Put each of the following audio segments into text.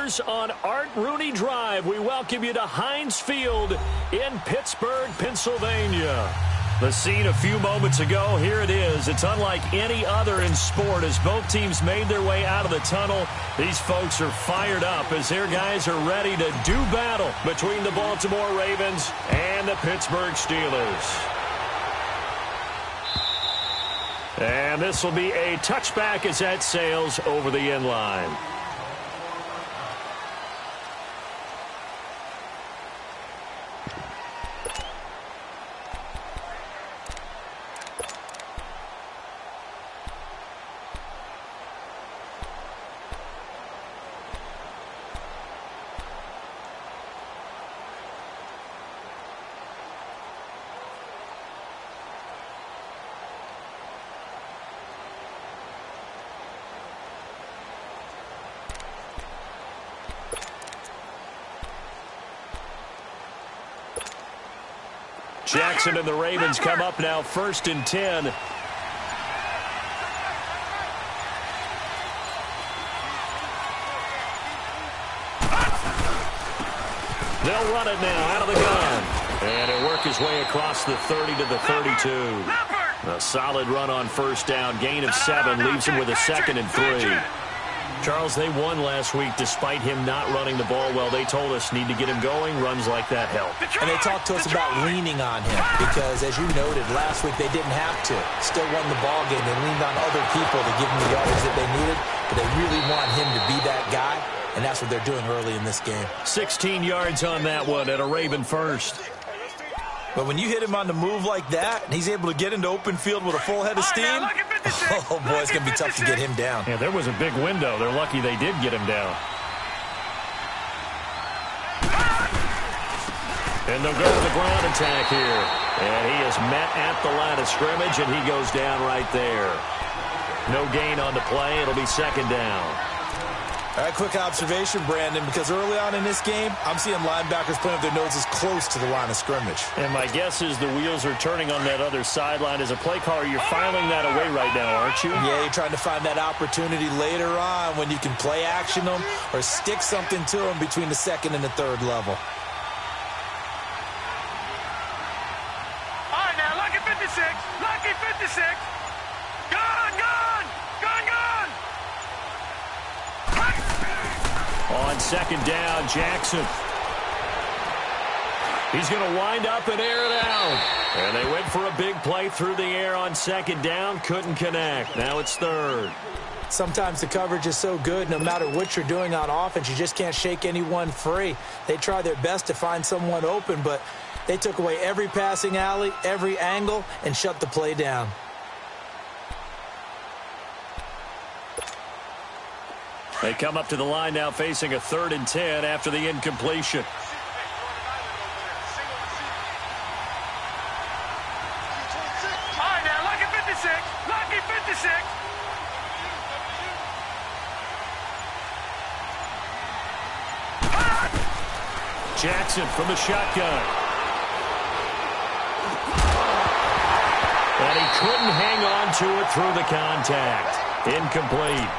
Steelers on Art Rooney Drive. We welcome you to Heinz Field in Pittsburgh, Pennsylvania. The scene a few moments ago, here it is. It's unlike any other in sport as both teams made their way out of the tunnel. These folks are fired up as their guys are ready to do battle between the Baltimore Ravens and the Pittsburgh Steelers. And this will be a touchback as that sails over the end line. Jackson and the Ravens come up now 1st and 10. They'll run it now out of the gun. And it'll work his way across the 30 to the 32. A solid run on 1st down. Gain of 7 leaves him with a 2nd and 3. Charles, they won last week despite him not running the ball well. They told us need to get him going. Runs like that help. And they talked to us about leaning on him because, as you noted, last week they didn't have to. Still won the ball game. They leaned on other people to give them the yardage that they needed, but they really want him to be that guy, and that's what they're doing early in this game. 16 yards on that one at a Raven first. But when you hit him on the move like that, and he's able to get into open field with a full head of steam, oh, boy, it's going to be tough to get him down. Yeah, there was a big window. They're lucky they did get him down. And they'll go to the ground attack here. And he is met at the line of scrimmage, and he goes down right there. No gain on the play. It'll be 2nd down. All right, quick observation, Brandon, because early on in this game, I'm seeing linebackers putting up their noses close to the line of scrimmage. And my guess is the wheels are turning on that other sideline. As a play caller, you're filing that away right now, aren't you? Yeah, you're trying to find that opportunity later on when you can play action them or stick something to them between the 2nd and the 3rd level. All right, now, lucky 56, lucky 56. Gone, gone, gone, gone. On 2nd down, Jackson. He's going to wind up and air it out. And they went for a big play through the air on 2nd down. Couldn't connect. Now it's 3rd. Sometimes the coverage is so good, no matter what you're doing on offense, you just can't shake anyone free. They try their best to find someone open, but they took away every passing alley, every angle, and shut the play down. They come up to the line now facing a 3rd and 10 after the incompletion. All right, now, lucky 56, lucky 56. Jackson from the shotgun. And he couldn't hang on to it through the contact. Incomplete.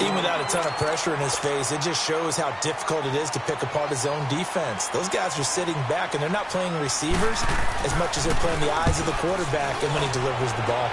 Even without a ton of pressure in his face, it just shows how difficult it is to pick apart his own defense. Those guys are sitting back, and they're not playing receivers as much as they're playing the eyes of the quarterback and when he delivers the ball.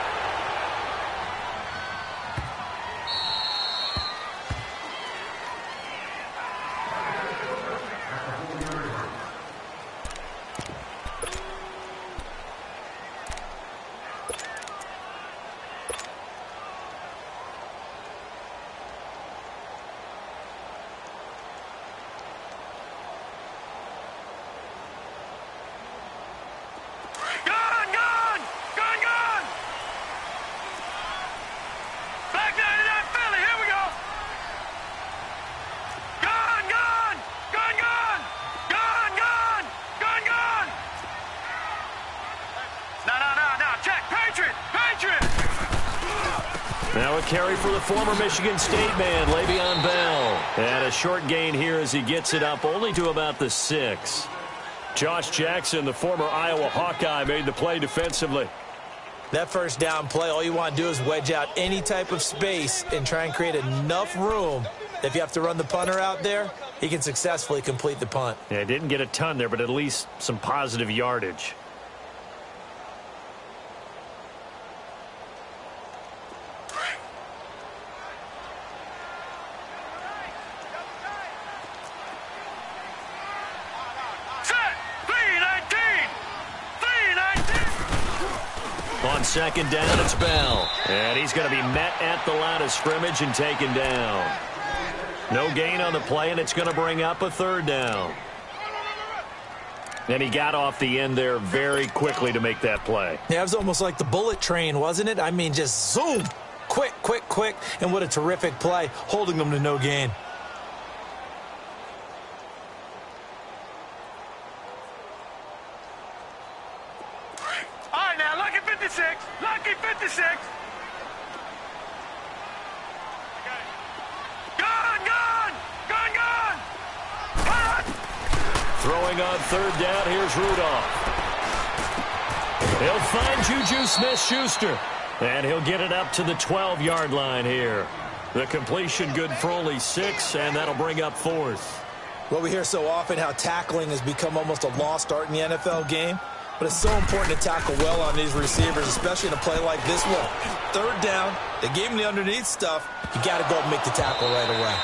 Now a carry for the former Michigan State man, Le'Veon Bell. And a short gain here as he gets it up only to about the 6. Josh Jackson, the former Iowa Hawkeye, made the play defensively. That 1st down play, all you want to do is wedge out any type of space and try and create enough room If you have to run the punter out there, he can successfully complete the punt. Yeah, didn't get a ton there, but at least some positive yardage. On second down, it's Bell. And he's going to be met at the line of scrimmage and taken down. No gain on the play, and it's going to bring up a third down. And he got off the end there very quickly to make that play. Yeah, it was almost like the bullet train, wasn't it? I mean, just zoom. Quick, quick, quick. And what a terrific play, holding them to no gain. Lucky 56. Gone. Throwing on third down, here's Rudolph. He'll find Juju Smith-Schuster. And he'll get it up to the 12-yard line here. The completion good for only 6, and that'll bring up fourth. Well, we hear so often how tackling has become almost a lost art in the NFL game. But it's so important to tackle well on these receivers, especially in a play like this one. Third down, they gave him the underneath stuff. You got to go and make the tackle right away.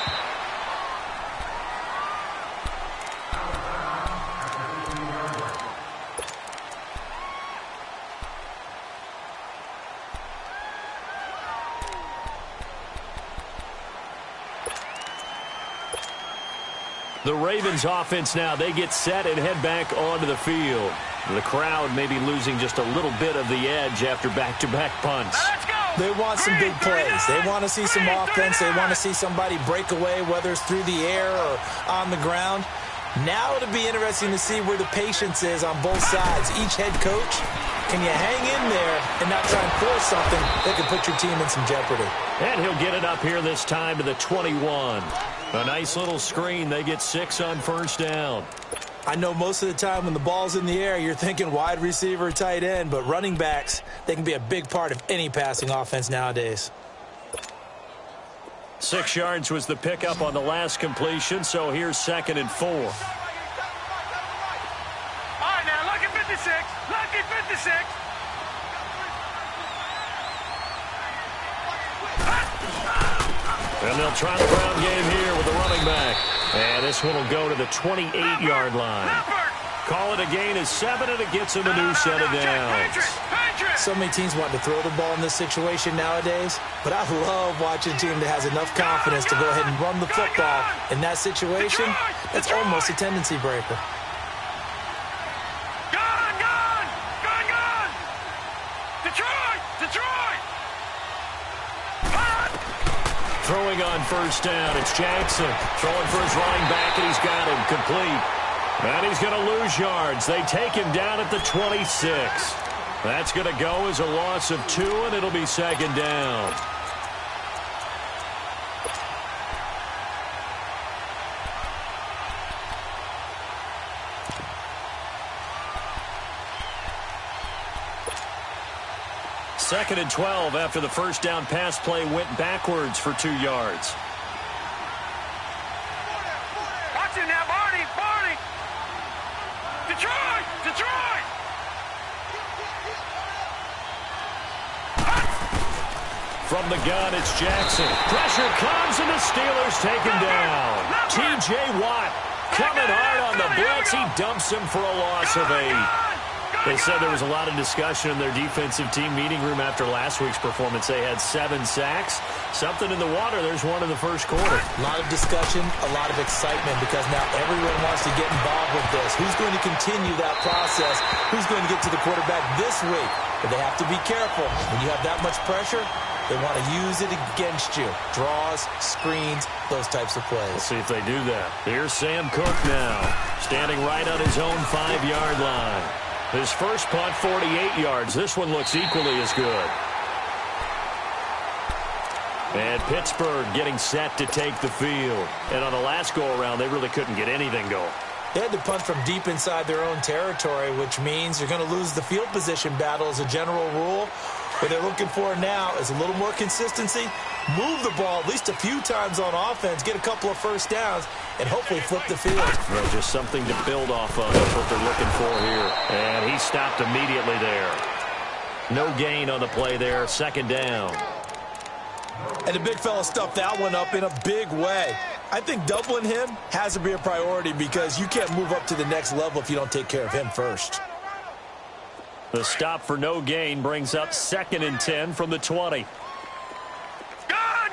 The Ravens offense now, they get set and head back onto the field. The crowd may be losing just a little bit of the edge after back-to-back punts. They want some big plays. They want to see some offense. They want to see somebody break away, whether it's through the air or on the ground. Now it'll be interesting to see where the patience is on both sides. Each head coach, can you hang in there and not try and force something that could put your team in some jeopardy? And he'll get it up here this time to the 21. A nice little screen. They get 6 on first down. I know most of the time when the ball's in the air, you're thinking wide receiver, tight end, but running backs, they can be a big part of any passing offense nowadays. 6 yards was the pickup on the last completion, so here's 2nd and 4. All right, now, lucky 56. Lucky 56. And they'll try the ground game here with the running back. And this one will go to the 28-yard line. Call it a gain of 7, and it gets him a new set of downs. So many teams want to throw the ball in this situation nowadays, but I love watching a team that has enough confidence to go ahead and run the football. In that situation, that's almost a tendency breaker. Throwing on first down, it's Jackson. Throwing for his running back, and he's got him complete. And he's going to lose yards. They take him down at the 26. That's going to go as a loss of 2, and it'll be 2nd down. Second and 12 after the first down pass play went backwards for 2 yards. Watch him now, Barney. Detroit. From the gun, it's Jackson. Pressure comes, and the Steelers take him down. T.J. Watt coming hard on the blitz. He dumps him for a loss of 8. They said there was a lot of discussion in their defensive team meeting room after last week's performance. They had 7 sacks. Something in the water. There's one in the first quarter. A lot of discussion, a lot of excitement, because now everyone wants to get involved with this. Who's going to continue that process? Who's going to get to the quarterback this week? But they have to be careful. When you have that much pressure, they want to use it against you. Draws, screens, those types of plays. Let's see if they do that. Here's Sam Cook now, standing right on his own 5-yard line. His first punt, 48 yards. This one looks equally as good. And Pittsburgh getting set to take the field. And on the last go-around, they really couldn't get anything going. They had to punt from deep inside their own territory, which means you're going to lose the field position battle as a general rule, What they're looking for now is a little more consistency, move the ball at least a few times on offense, get a couple of first downs, and hopefully flip the field. Well, just something to build off of. That's what they're looking for here. And he stopped immediately there. No gain on the play there, second down. And the big fella stuffed that one up in a big way. I think doubling him has to be a priority because you can't move up to the next level if you don't take care of him first. The stop for no gain brings up 2nd and 10 from the 20. Gone!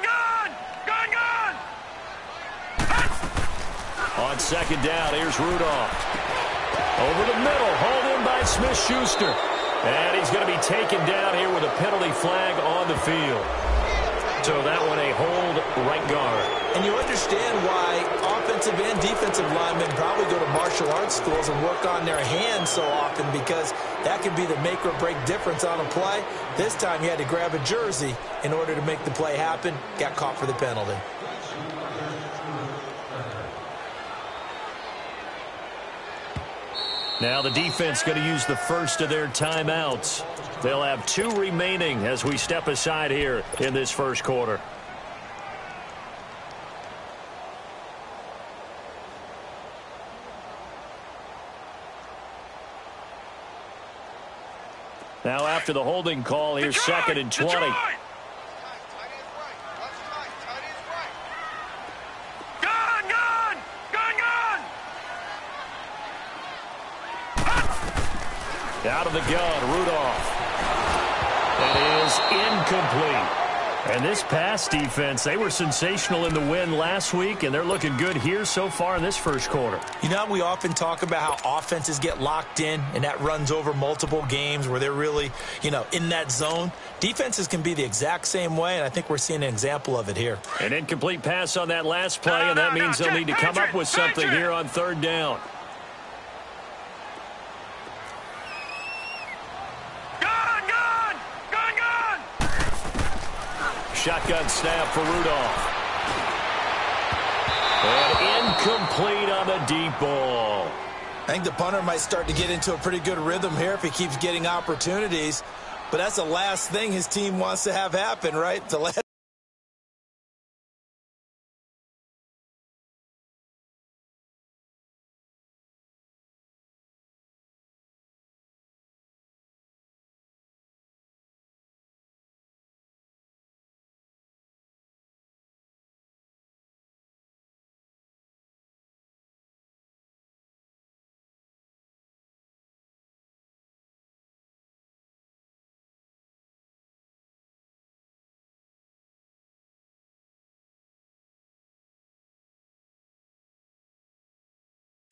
On second down, here's Rudolph. Over the middle, hauled in by Smith-Schuster. And he's going to be taken down here with a penalty flag on the field. So that one a hold right guard. And you understand why offensive and defensive linemen probably go to martial arts schools and work on their hands so often, because that can be the make or break difference on a play. This time he had to grab a jersey in order to make the play happen. Got caught for the penalty. Now the defense going to use the first of their timeouts. They'll have 2 remaining as we step aside here in this first quarter. Now after the holding call, here's 2nd and 20. Out of the gun, Rudolph. That is incomplete. And this pass defense, they were sensational in the win last week, and they're looking good here so far in this first quarter. You know, we often talk about how offenses get locked in, and that runs over multiple games where they're really, in that zone. Defenses can be the exact same way, and I think we're seeing an example of it here. An incomplete pass on that last play, and that means they'll need to come up with something here on 3rd down. Shotgun snap for Rudolph. And incomplete on the deep ball. I think the punter might start to get into a pretty good rhythm here if he keeps getting opportunities. But that's the last thing his team wants to have happen, right? The last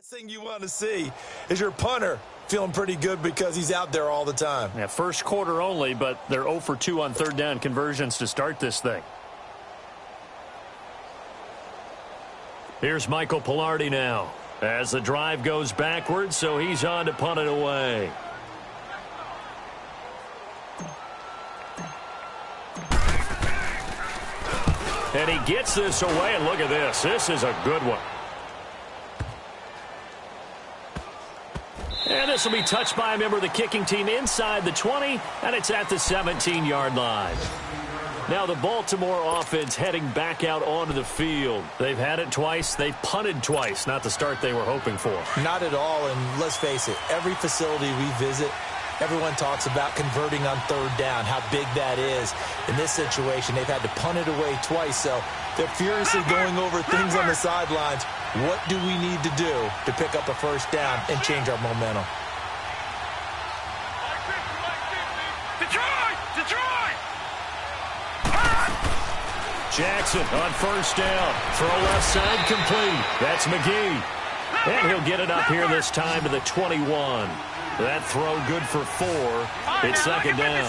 thing you want to see is your punter feeling pretty good because he's out there all the time. Yeah, first quarter only, but they're 0 for 2 on 3rd down conversions to start this thing. Here's Michael Pilardi now as the drive goes backwards, so he's on to punt it away. And he gets this away, and look at this. This is a good one. And this will be touched by a member of the kicking team inside the 20, and it's at the 17-yard line. Now the Baltimore offense heading back out onto the field. They've had it twice. They've punted twice. Not the start they were hoping for. Not at all, and let's face it, every facility we visit, everyone talks about converting on 3rd down, how big that is. In this situation, they've had to punt it away twice, so they're furiously going over things on the sidelines. What do we need to do to pick up a first down and change our momentum? Detroit! Jackson on first down. Throw left side complete. That's McGee. And he'll get it up here this time to the 21. That throw good for 4. It's 2nd down.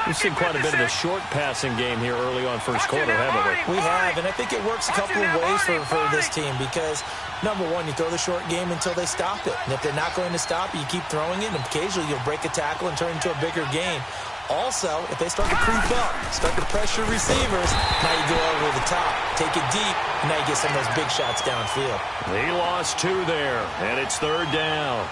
We've seen quite a bit of the short passing game here early on first quarter, haven't we? We have, and I think it works a couple of ways for this team because, number one, you throw the short game until they stop it. And if they're not going to stop it, you keep throwing it, and occasionally you'll break a tackle and turn it into a bigger gain. Also, if they start to creep up, start to pressure receivers, now you go over the top, take it deep, and now you get some of those big shots downfield. He lost 2 there, and it's 3rd down.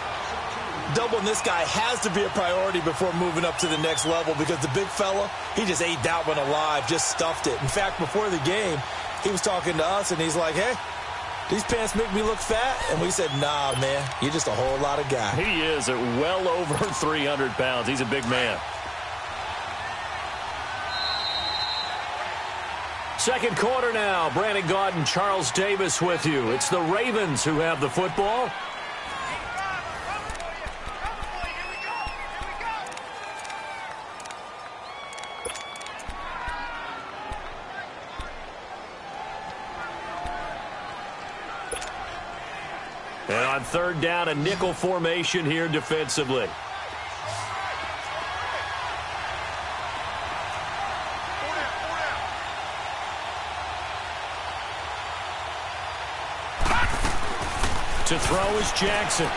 Doubling this guy has to be a priority before moving up to the next level because the big fella, he just ate that one alive, just stuffed it. In fact, before the game, he was talking to us, and he's like, hey, these pants make me look fat? And we said, nah, man, you're just a whole lot of guy. He is at well over 300 pounds. He's a big man. Second quarter now. Brandon Gaudin and Charles Davis with you. It's the Ravens who have the football. And on third down, a nickel formation here defensively. To throw is Jackson.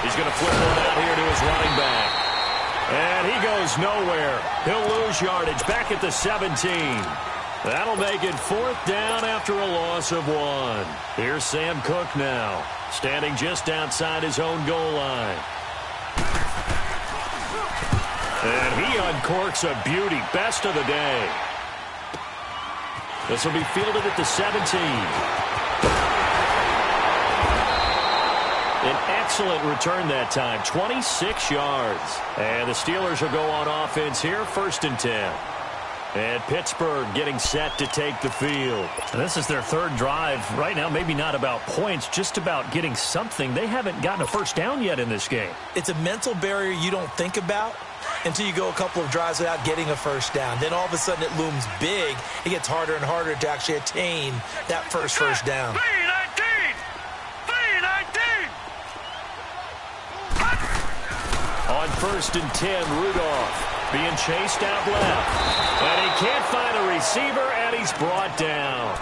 He's going to flip one out here to his running back. And he goes nowhere. He'll lose yardage back at the 17. That'll make it fourth down after a loss of 1. Here's Sam Cook now, standing just outside his own goal line. And he uncorks a beauty. Best of the day. This will be fielded at the 17. An excellent return that time, 26 yards. And the Steelers will go on offense here, 1st and 10. And Pittsburgh getting set to take the field. And this is their third drive. Right now, maybe not about points, just about getting something. They haven't gotten a first down yet in this game. It's a mental barrier you don't think about until you go a couple of drives without getting a first down. Then all of a sudden it looms big. It gets harder and harder to actually attain that first down. On 1st and 10, Rudolph being chased out left. And he can't find a receiver, and he's brought down.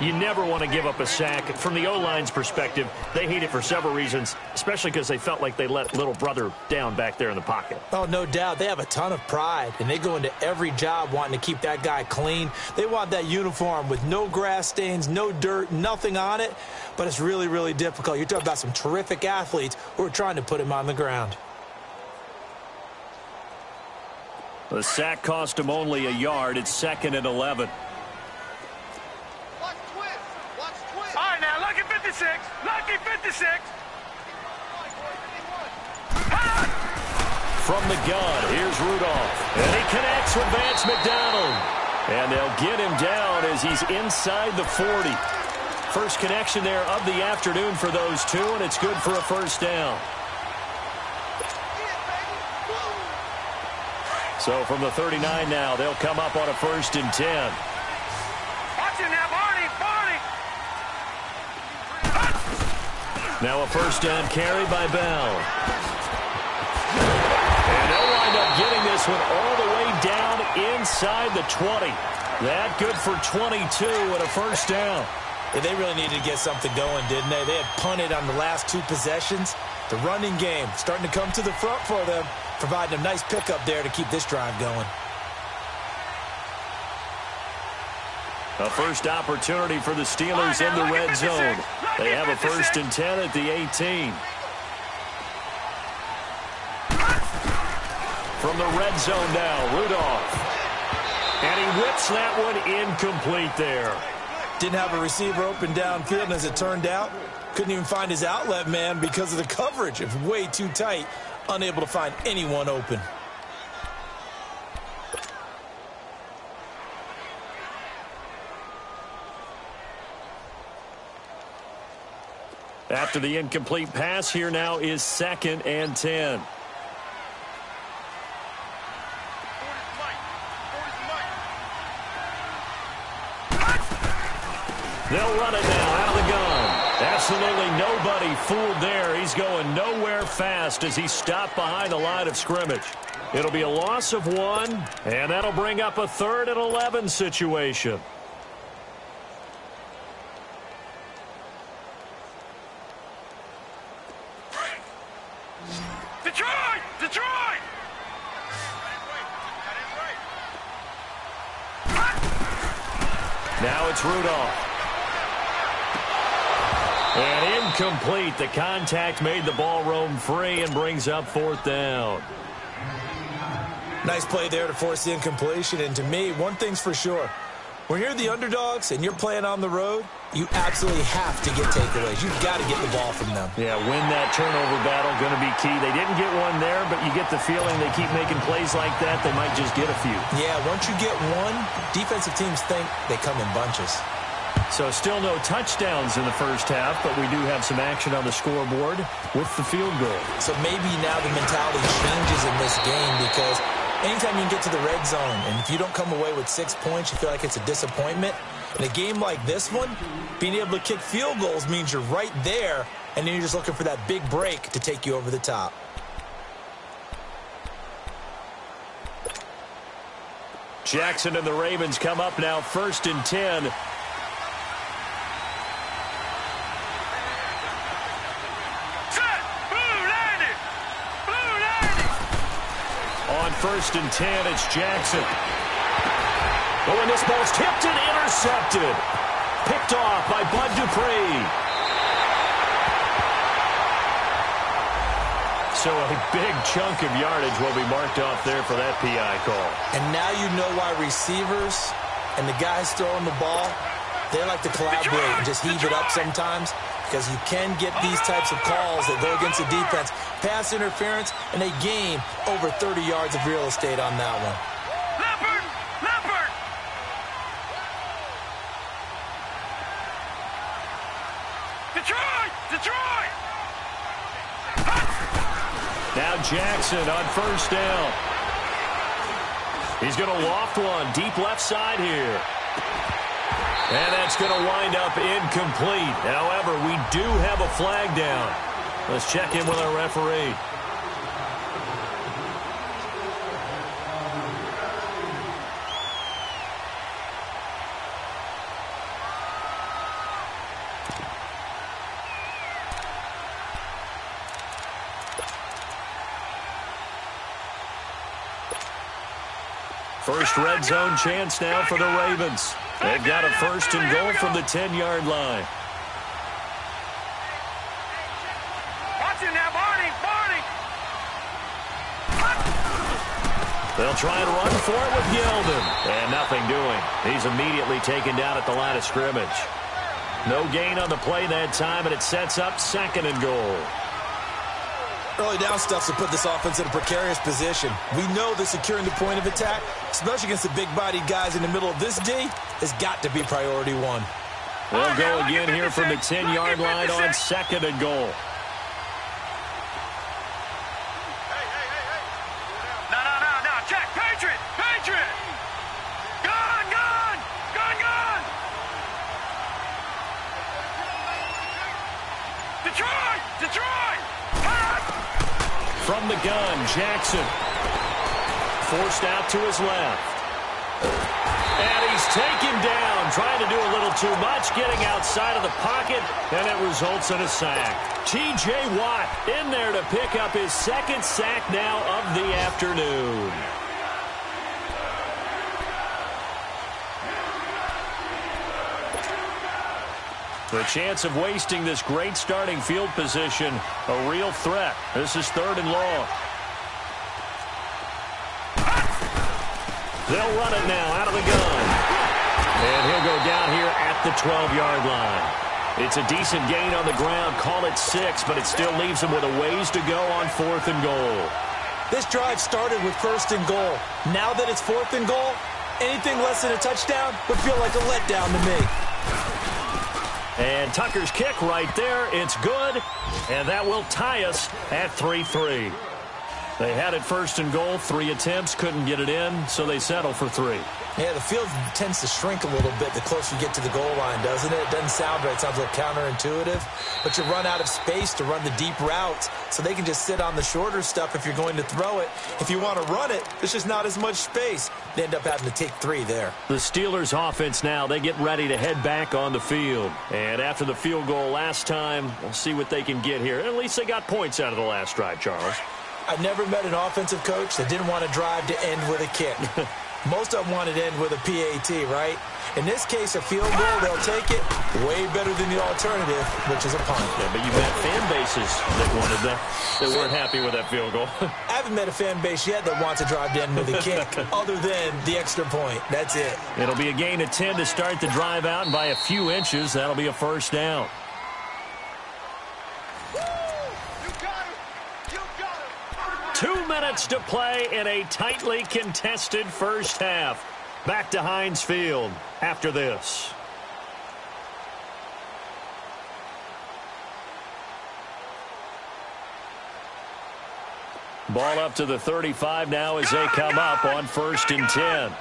You never want to give up a sack. From the O-line's perspective, they hate it for several reasons, especially because they felt like they let little brother down back there in the pocket. Oh, no doubt. They have a ton of pride, and they go into every job wanting to keep that guy clean. They want that uniform with no grass stains, no dirt, nothing on it. But it's really, really difficult. You're talking about some terrific athletes who are trying to put him on the ground. The sack cost him only a yard. It's 2nd and 11. Watch twist. All right, now, lucky 56. Lucky 56. From the gun, here's Rudolph. And he connects with Vance McDonald. And they'll get him down as he's inside the 40. First connection there of the afternoon for those two, and it's good for a first down. So from the 39 now, they'll come up on a 1st and 10. Watch him now, Barney. Now a first down carry by Bell. And they'll wind up getting this one all the way down inside the 20. That good for 22 and a first down. Yeah, they really needed to get something going, didn't they? They had punted on the last 2 possessions. The running game starting to come to the front for them, providing a nice pickup there to keep this drive going. A first opportunity for the Steelers in the red zone. They have a 1st and 10 at the 18. From the red zone now, Rudolph. And he whips that one incomplete there. Didn't have a receiver open downfield, and as it turned out, couldn't even find his outlet man because of the coverage. It was way too tight, unable to find anyone open. After the incomplete pass, here now is 2nd and 10. They'll run it now out of the gun. Absolutely nobody fooled there. He's going nowhere fast as he's stopped behind the line of scrimmage. It'll be a loss of 1, and that'll bring up a 3rd and 11 situation. Detroit! Now it's Rudolph. And Incomplete. The contact made the ball roam free and brings up 4th down. Nice play there to force the incompletion. And to me, one thing's for sure. When you're the underdogs and you're playing on the road, you absolutely have to get takeaways. You've got to get the ball from them. Yeah, win that turnover battle, going to be key. They didn't get one there, but you get the feeling they keep making plays like that, they might just get a few. Yeah, once you get one, defensive teams think they come in bunches. So still no touchdowns in the first half, but we do have some action on the scoreboard with the field goal. So maybe now the mentality changes in this game because anytime you can get to the red zone, and if you don't come away with 6 points, you feel like it's a disappointment. In a game like this one, being able to kick field goals means you're right there, and then you're just looking for that big break to take you over the top. Jackson and the Ravens come up now 1st and 10. On 1st and 10, it's Jackson. Oh, and this ball's tipped and intercepted. Picked off by Bud Dupree. So a big chunk of yardage will be marked off there for that PI call. And now you know why receivers and the guys throwing the ball, they like to collaborate and just heave it up sometimes, because you can get these types of calls that go against the defense. Pass interference, and they gain over 30 yards of real estate on that one. Leopard! Leopard! Detroit! Detroit! Now Jackson on 1st down. He's going to loft one deep left side here. And that's going to wind up incomplete. However, we do have a flag down. Let's check in with our referee. First red zone chance now for the Ravens. They've got a 1st and goal from the 10-yard line. Watch him now, Barney! Barney! They'll try and run for it with Yeldon. And nothing doing. He's immediately taken down at the line of scrimmage. No gain on the play that time, and it sets up 2nd and goal. Early down stuff to put this offense in a precarious position. We know that securing the point of attack, especially against the big-bodied guys in the middle of this D, has got to be priority one. They'll go again here from the 10-yard line on 2nd and goal. No, check, Patriot! Patriot! Gun! Gun! Gun! Gun! Detroit! Detroit! From the gun, Jackson. Forced out to his left. And he's taken down, trying to do a little too much, getting outside of the pocket, and it results in a sack. T.J. Watt in there to pick up his 2nd sack now of the afternoon. The chance of wasting this great starting field position, a real threat. This is 3rd and long. They'll run it now out of the gun. And he'll go down here at the 12-yard line. It's a decent gain on the ground. Call it 6, but it still leaves him with a ways to go on 4th and goal. This drive started with 1st and goal. Now that it's 4th and goal, anything less than a touchdown would feel like a letdown to me. And Tucker's kick right there. It's good, and that will tie us at 3-3. They had it 1st and goal, 3 attempts, couldn't get it in, so they settle for 3. Yeah, the field tends to shrink a little bit the closer you get to the goal line, doesn't it? It doesn't sound right. It sounds a little counterintuitive. But you run out of space to run the deep routes, so they can just sit on the shorter stuff if you're going to throw it. If you want to run it, there's just not as much space. They end up having to take 3 there. The Steelers' offense now, they get ready to head back on the field. And after the field goal last time, we'll see what they can get here. At least they got points out of the last drive, Charles. I've never met an offensive coach that didn't want to drive to end with a kick. Most of them want it to end with a PAT, right? In this case, a field goal, they'll take it way better than the alternative, which is a punt. Yeah, but you've had fan bases that wanted that, that weren't happy with that field goal. I haven't met a fan base yet that wants to drive to end with a kick other than the extra point. That's it. It'll be a gain of 10 to start the drive out, and by a few inches, that'll be a first down. You got him. You got him. 2 minutes to play in a tightly contested first half. Back to Heinz Field after this. Ball up to the 35 now as they come up on 1st and 10.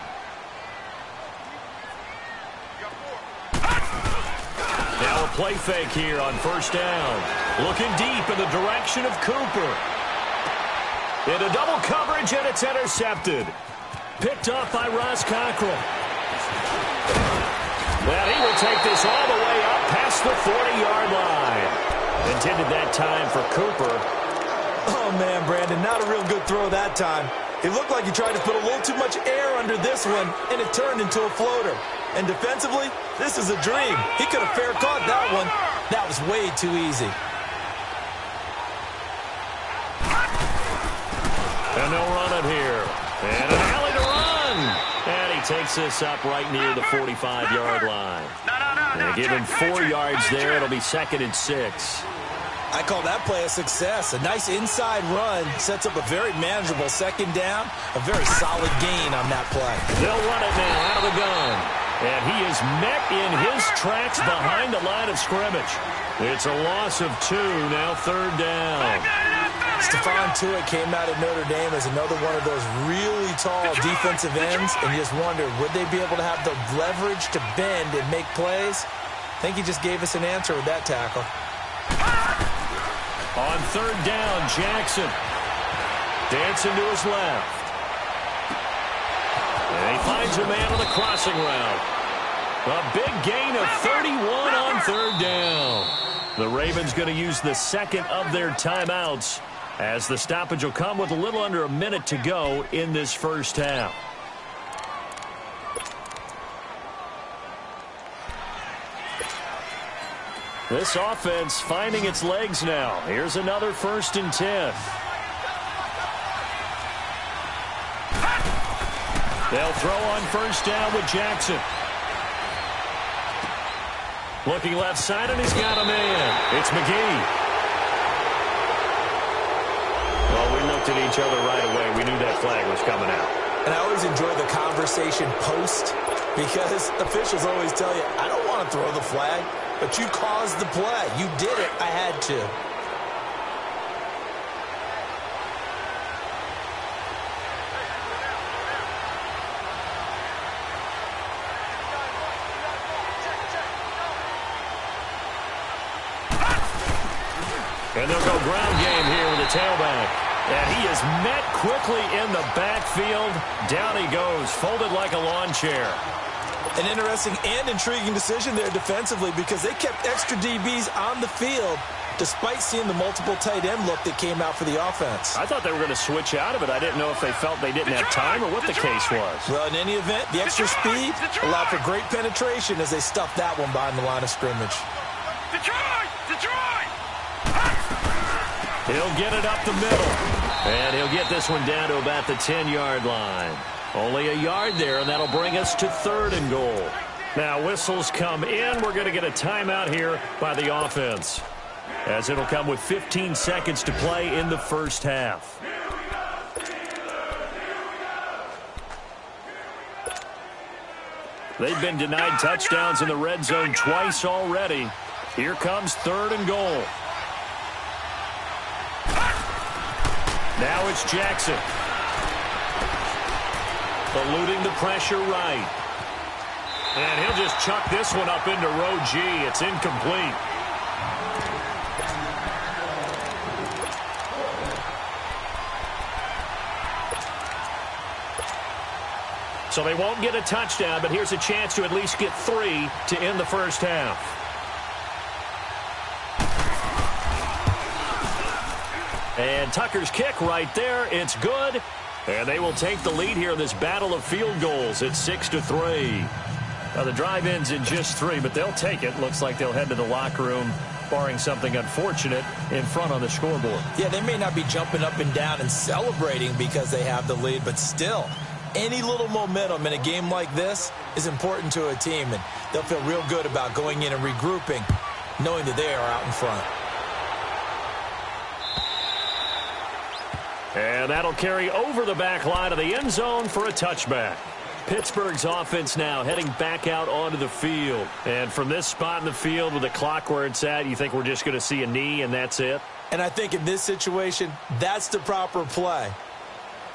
Now a play fake here on 1st down. Looking deep in the direction of Cooper. Into double coverage, and it's intercepted. Picked off by Ross Cockrell. Well, he will take this all the way up past the 40-yard line. Intended that time for Cooper. Oh, man, Brandon, not a real good throw that time. It looked like he tried to put a little too much air under this one, and it turned into a floater. And defensively, this is a dream. He could have fair caught that one. That was way too easy. And they'll run it here. And an alley to run. And he takes this up right near the 45-yard line. They give him 4 yards there. It'll be 2nd and 6. I call that play a success. A nice inside run sets up a very manageable 2nd down. A very solid gain on that play. They'll run it now out of the gun. And he is met in his tracks behind the line of scrimmage. It's a loss of 2, now 3rd down. Stephon Tuitt came out of Notre Dame as another one of those really tall defensive ends, and you just wonder, would they be able to have the leverage to bend and make plays? I think he just gave us an answer with that tackle. On 3rd down, Jackson dancing to his left. And he finds a man on the crossing route. A big gain of 31 on 3rd down. The Ravens going to use the 2nd of their timeouts, as the stoppage will come with a little under a minute to go in this first half. This offense finding its legs now. Here's another 1st and 10. They'll throw on 1st down with Jackson. Looking left side, and he's got a man. It's McGee. Well, we looked at each other right away. We knew that flag was coming out. And I always enjoy the conversation post, because officials always tell you, I don't want to throw the flag, but you caused the play. You did it. I had to. And they'll go ground game here with the tailback. And he is met quickly in the backfield. Down he goes, folded like a lawn chair. An interesting and intriguing decision there defensively, because they kept extra DBs on the field despite seeing the multiple tight end look that came out for the offense. I thought they were going to switch out of it. I didn't know if they felt they didn't have time or what the case was. Well, in any event, the extra speed allowed for great penetration as they stuffed that one behind the line of scrimmage. Detroit! He'll get it up the middle. And he'll get this one down to about the 10-yard line. Only a yard there, and that'll bring us to 3rd and goal. Now, whistles come in. We're going to get a timeout here by the offense, as it'll come with 15 seconds to play in the first half. They've been denied touchdowns in the red zone twice already. Here comes 3rd and goal. Now it's Jackson. Eluding the pressure right. And he'll just chuck this one up into row G. It's incomplete. So they won't get a touchdown, but here's a chance to at least get 3 to end the first half. And Tucker's kick right there. It's good. And they will take the lead here in this battle of field goals at 6-3. Now, the drive ends in just 3, but they'll take it. Looks like they'll head to the locker room, barring something unfortunate, in front on the scoreboard. Yeah, they may not be jumping up and down and celebrating because they have the lead, but still, any little momentum in a game like this is important to a team, and they'll feel real good about going in and regrouping, knowing that they are out in front. And that'll carry over the back line of the end zone for a touchback. Pittsburgh's offense now heading back out onto the field. And from this spot in the field with the clock where it's at, you think we're just going to see a knee and that's it? And I think in this situation, that's the proper play.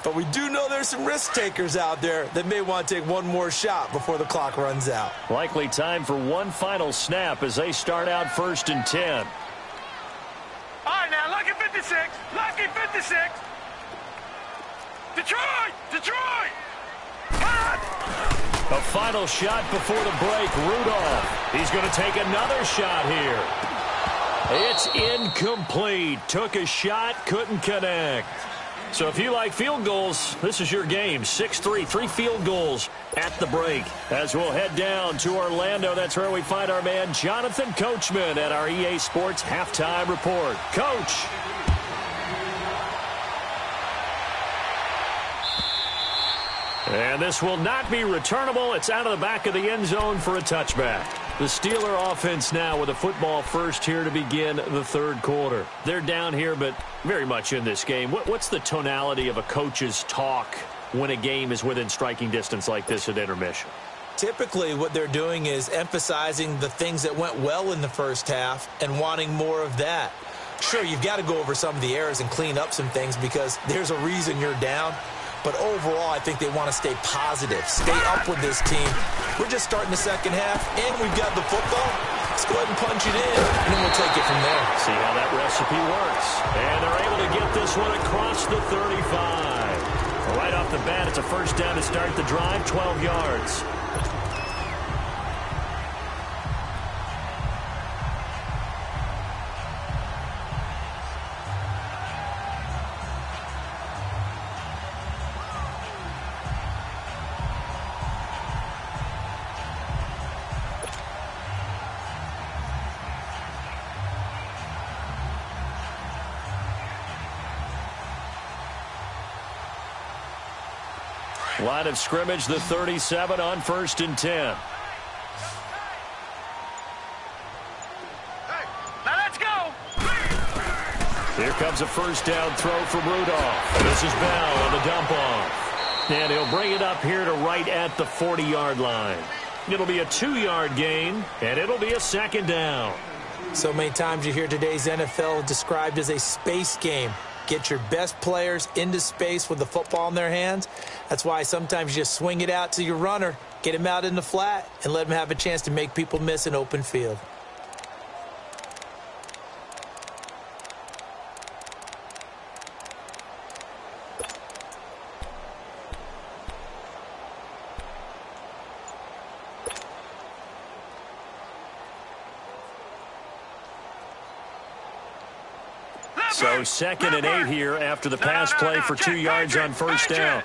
But we do know there's some risk takers out there that may want to take one more shot before the clock runs out. Likely time for one final snap as they start out 1st and 10. All right, now, lucky 56. Lucky 56. Detroit! Detroit! A final shot before the break. Rudolph. He's going to take another shot here. It's incomplete. Took a shot, couldn't connect. So if you like field goals, this is your game. 6-3, 3 field goals at the break. As we'll head down to Orlando, that's where we find our man Jonathan Coachman at our EA Sports Halftime Report. Coach. And this will not be returnable. It's out of the back of the end zone for a touchback. The Steeler offense now with a football first here to begin the third quarter. They're down here, but very much in this game. What's the tonality of a coach's talk when a game is within striking distance like this at intermission? Typically, what they're doing is emphasizing the things that went well in the first half and wanting more of that. Sure, you've got to go over some of the errors and clean up some things because there's a reason you're down. But overall, I think they want to stay positive, stay up with this team. We're just starting the second half, and we've got the football. Let's go ahead and punch it in, and then we'll take it from there. See how that recipe works. And they're able to get this one across the 35. Right off the bat, it's a first down to start the drive, 12 yards. Line of scrimmage, the 37 on 1st and 10. Hey, now let's go. Here comes a first down throw from Rudolph. This is Bell on the dump off. And he'll bring it up here to right at the 40-yard line. It'll be a 2-yard gain, and it'll be a second down. So many times you hear today's NFL described as a space game. Get your best players into space with the football in their hands. That's why sometimes you just swing it out to your runner, get him out in the flat, and let him have a chance to make people miss an open field. So 2nd and 8 here after the pass play for 2 yards on first down.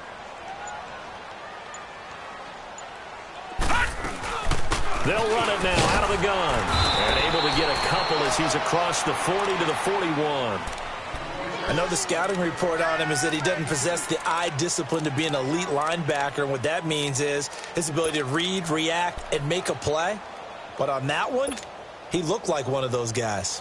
They'll run it now out of the gun. And able to get a couple as he's across the 40 to the 41. I know the scouting report on him is that he doesn't possess the eye discipline to be an elite linebacker. And what that means is his ability to read, react, and make a play. But on that one, he looked like one of those guys.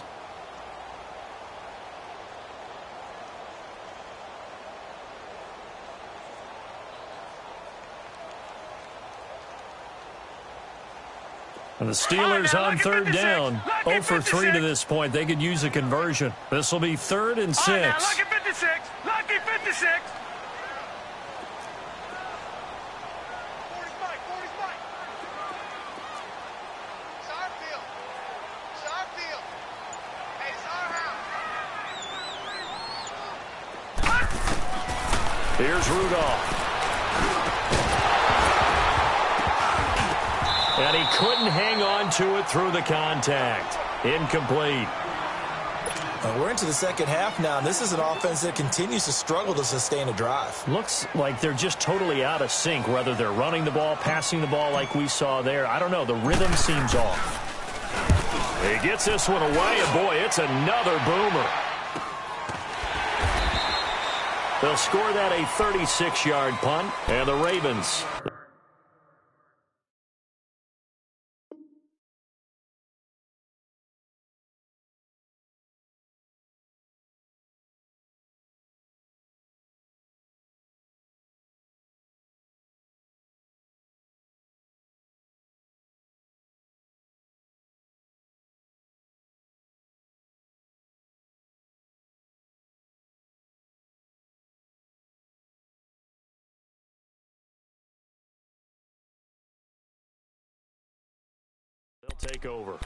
And the Steelers on third down, 0 for 3 to this point. They could use a conversion. This will be 3rd and 6. Lucky 56. Lucky 56. 40 spike. Sharp field. Hey, it's our house. Here's Rudolph. And he couldn't hang on to it through the contact. Incomplete. We're into the second half now, and this is an offense that continues to struggle to sustain a drive. Looks like they're just totally out of sync, whether they're running the ball, passing the ball like we saw there. I don't know. The rhythm seems off. He gets this one away, and boy, it's another boomer. They'll score that a 36-yard punt, and the Ravens. They'll take over.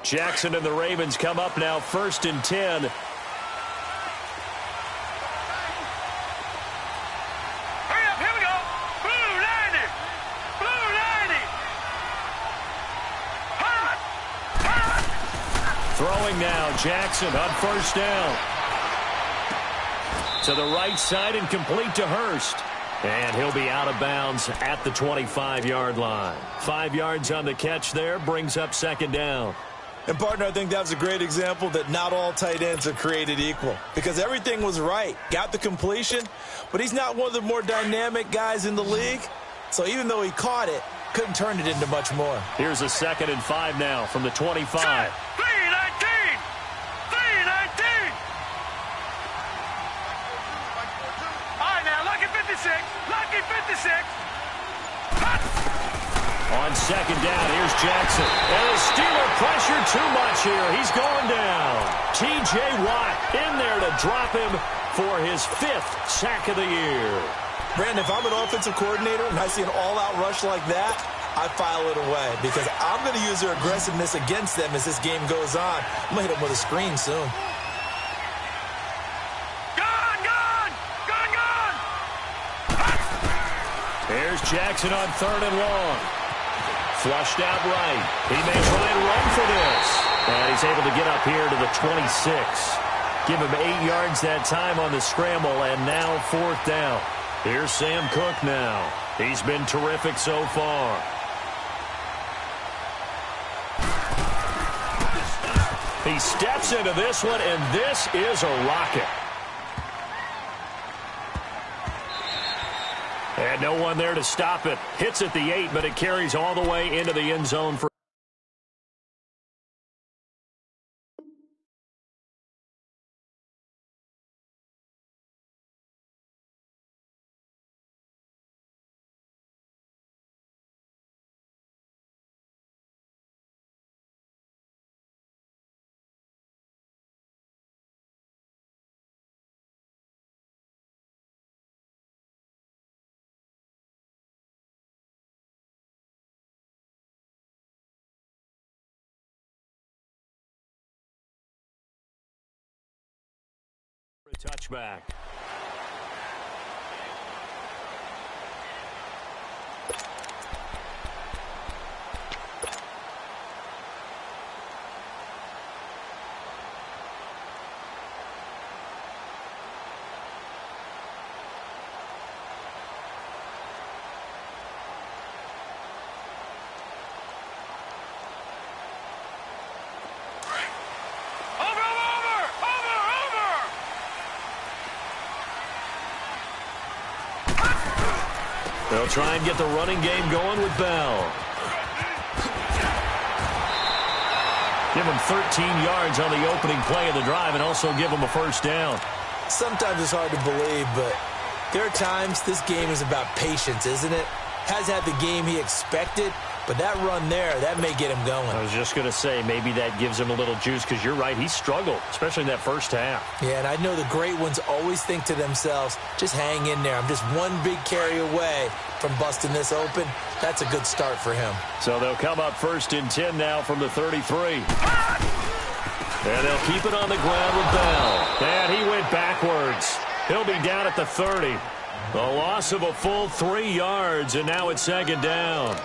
Jackson and the Ravens come up now, 1st and 10. Throwing now, Jackson on 1st down. To the right side and complete to Hurst. And he'll be out of bounds at the 25-yard line. 5 yards on the catch there, brings up 2nd down. And, partner, I think that was a great example that not all tight ends are created equal. Because everything was right. Got the completion, but he's not one of the more dynamic guys in the league. So even though he caught it, couldn't turn it into much more. Here's a 2nd and 5 now from the 25. Lucky 56. On 2nd down, here's Jackson. And the Steeler pressure too much here. He's going down. T.J. Watt in there to drop him for his 5th sack of the year. Brandon, if I'm an offensive coordinator and I see an all-out rush like that, I file it away because I'm going to use their aggressiveness against them as this game goes on. I'm going to hit them with a screen soon. There's Jackson on 3rd and long. Flushed out right. He may try and run for this. And he's able to get up here to the 26. Give him 8 yards that time on the scramble, and now 4th down. Here's Sam Cook now. He's been terrific so far. He steps into this one, and this is a rocket. And no one there to stop it. Hits at the 8, but it carries all the way into the end zone for a touchback. They'll try and get the running game going with Bell. Give him 13 yards on the opening play of the drive and also give him a 1st down. Sometimes it's hard to believe, but there are times this game is about patience, isn't it? Has had the game he expected, But that run there, that may get him going. I was just going to say, maybe that gives him a little juice, because you're right, he struggled, especially in that first half. Yeah, and I know the great ones always think to themselves, just hang in there. I'm just one big carry away from busting this open. That's a good start for him. So they'll come up 1st and 10 now from the 33. And they'll keep it on the ground with Bell. And he went backwards. He'll be down at the 30. A loss of a full 3 yards, and now it's 2nd down.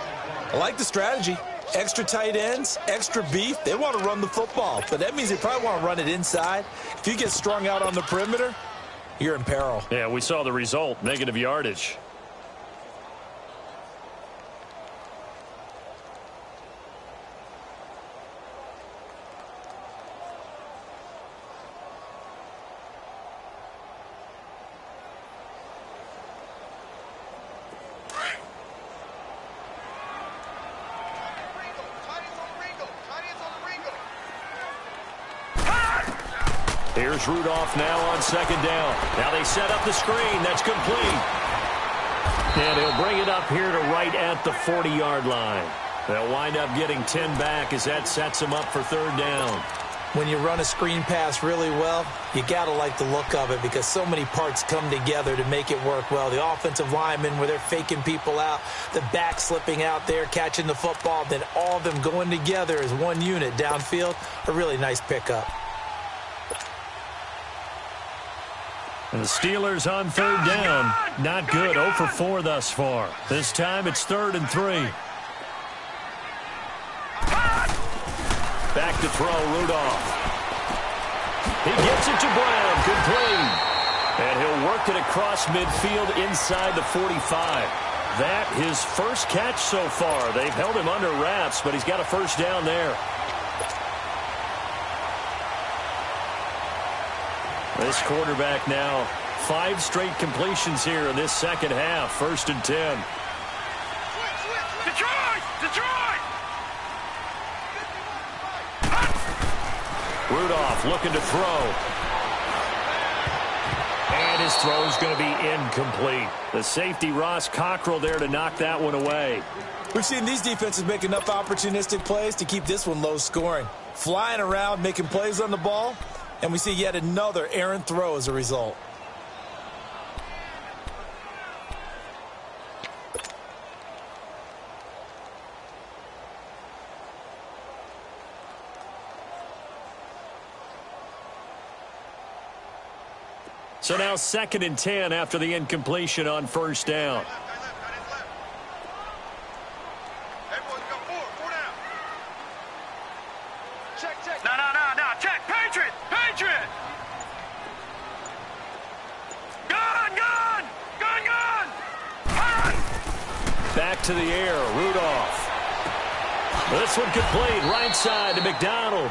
I like the strategy. Extra tight ends, extra beef. They want to run the football, but that means they probably want to run it inside. If you get strung out on the perimeter, you're in peril. Yeah, we saw the result, negative yardage. Here's Rudolph now on 2nd down. Now they set up the screen. That's complete. And he'll bring it up here to right at the 40-yard line. They'll wind up getting 10 back as that sets him up for 3rd down. When you run a screen pass really well, you got to like the look of it, because so many parts come together to make it work well. The offensive linemen, where they're faking people out, the back slipping out there, catching the football, then all of them going together as one unit downfield. A really nice pickup. And the Steelers on 3rd down. Not good. 0 for 4 thus far. This time it's 3rd and 3. Back to throw, Rudolph. He gets it to Brown. Complete. And he'll work it across midfield inside the 45. That his first catch so far. They've held him under wraps, but he's got a 1st down there. This quarterback now, 5 straight completions here in this 2nd half. 1st and 10. Detroit! Detroit! Rudolph looking to throw. And his throw's going to be incomplete. The safety, Ross Cockrell, there to knock that one away. We've seen these defenses make enough opportunistic plays to keep this one low scoring. Flying around, making plays on the ball. And we see yet another errant throw as a result. So now 2nd and 10 after the incompletion on 1st down. No. Check. Patriot. Gun. Back to the air, Rudolph. This one complete, right side to McDonald.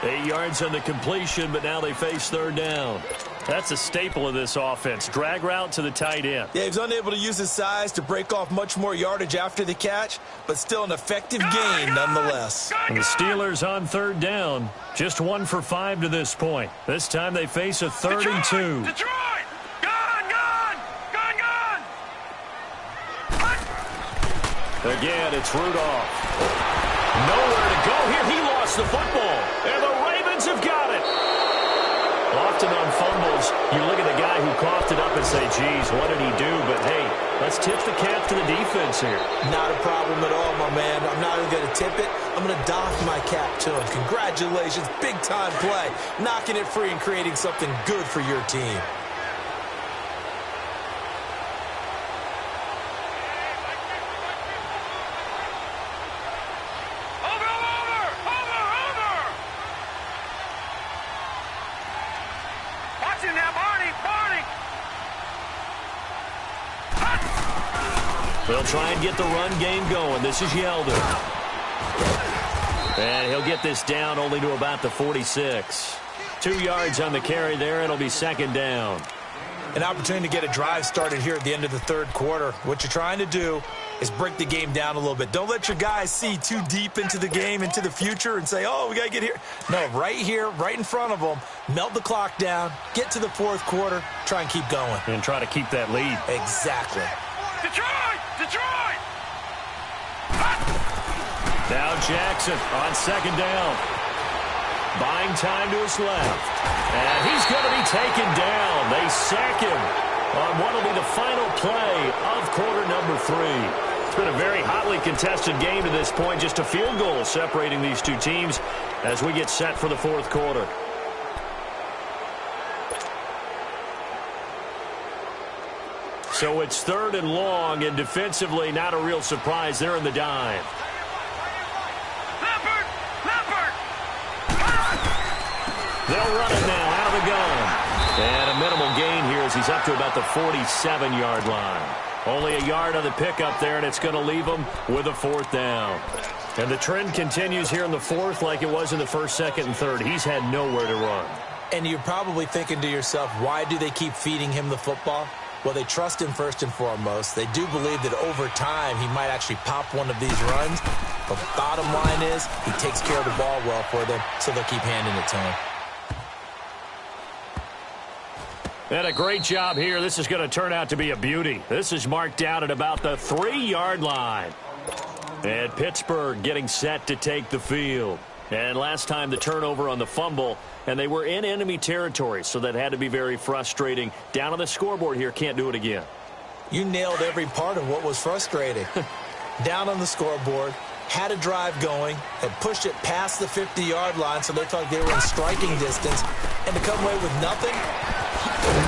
8 yards on the completion, but now they face 3rd down. That's a staple of this offense. Drag route to the tight end. Yeah, he's unable to use his size to break off much more yardage after the catch, but still an effective gain nonetheless. And the Steelers on 3rd down. Just 1 for 5 to this point. This time they face a 3rd and 2. Detroit! Again, it's Rudolph. Nowhere to go here. He lost the football. And the Ravens have got it. Often on fumbles, you look at the guy who coughed it up and say, geez, what did he do? But, hey, let's tip the cap to the defense here. Not a problem at all, my man. I'm not even going to tip it. I'm going to doff my cap to him. Congratulations. Big-time play. Knocking it free and creating something good for your team. They'll try and get the run game going. This is Yelder. And he'll get this down only to about the 46. 2 yards on the carry there. It'll be 2nd down. An opportunity to get a drive started here at the end of the 3rd quarter. What you're trying to do is break the game down a little bit. Don't let your guys see too deep into the game, into the future, and say, oh, we got to get here. No, right here, right in front of them, melt the clock down, get to the 4th quarter, try and keep going. And try to keep that lead. Exactly. Detroit! Jackson on second down. Buying time to his left. And he's going to be taken down. They sack him on what will be the final play of quarter number 3. It's been a very hotly contested game to this point. Just a field goal separating these two teams as we get set for the fourth quarter. So it's 3rd and long, and defensively not a real surprise. They're in the dive. They'll run it now out of the gun. And a minimal gain here as he's up to about the 47-yard line. Only a yard on the pickup there, and it's going to leave him with a 4th down. And the trend continues here in the 4th like it was in the 1st, 2nd, and 3rd. He's had nowhere to run. And you're probably thinking to yourself, why do they keep feeding him the football? Well, they trust him first and foremost. They do believe that over time he might actually pop one of these runs. But the bottom line is he takes care of the ball well for them, so they'll keep handing it to him. And a great job here. This is going to turn out to be a beauty. This is marked out at about the 3-yard line. And Pittsburgh getting set to take the field. And last time the turnover on the fumble, and they were in enemy territory, so that had to be very frustrating. Down on the scoreboard here, can't do it again. You nailed every part of what was frustrating. Down on the scoreboard, had a drive going, had pushed it past the 50-yard line, so they thought they were in striking distance, and to come away with nothing,